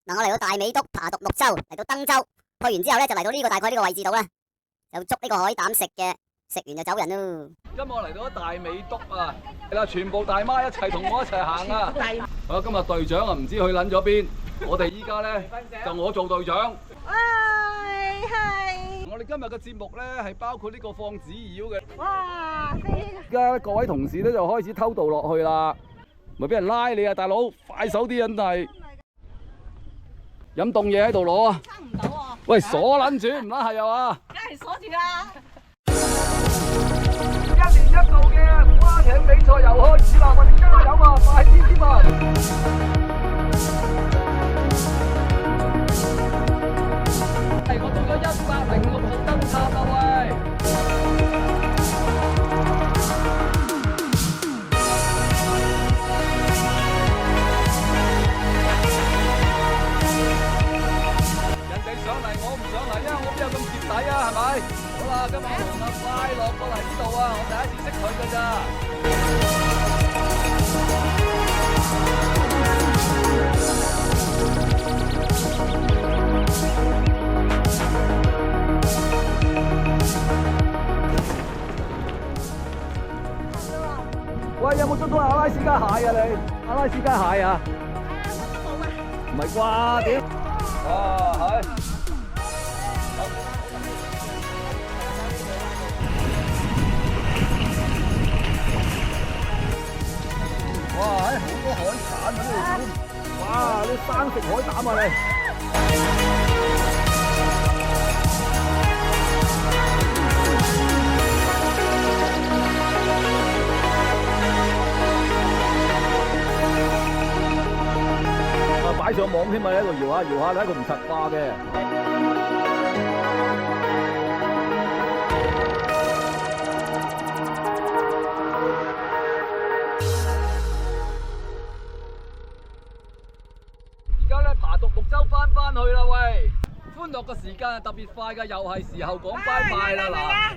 嗱，我嚟到大美督爬獨木舟，嚟到登州，去完之後咧就嚟到呢個大概呢個位置度啦，就捉呢個海膽食嘅，食完就走人咯。今日我嚟到咗大美督啊，係啦，全部大媽一齊同我一齊行啊！好，今日隊長啊唔知去撚咗邊，我哋依家咧就我做隊長。係。我哋今日嘅節目咧係包括呢個放紙鷂嘅。哇！而家各位同事咧就開始偷渡落去啦，咪俾人拉你啊，大佬！快手啲真係。飲凍嘢喺度攞啊！撐唔到喎。喂，鎖撚住唔啦係又啊！梗係鎖住啦。一年一度嘅划艇比賽又開始啦，我哋加油啊！快啲添啊！係我到咗106號燈塔啦喂！人哋上嚟我唔上嚟啊！我邊有咁蝕底啊？係咪？好啦，今日我同阿快樂過嚟呢度啊！我第一次識佢㗎咋。喂，有冇捉到阿拉斯加蟹啊你？阿拉斯加蟹啊？唔係啩？點？哇，係。哇！好多海產喺度，哇！你生食海膽啊你！啊！擺上網添啊，喺度搖下搖下，睇佢唔實化嘅。而家咧爬獨木舟翻去啦喂，歡樂嘅時間係特別快㗎，又係時候講拜拜啦嗱。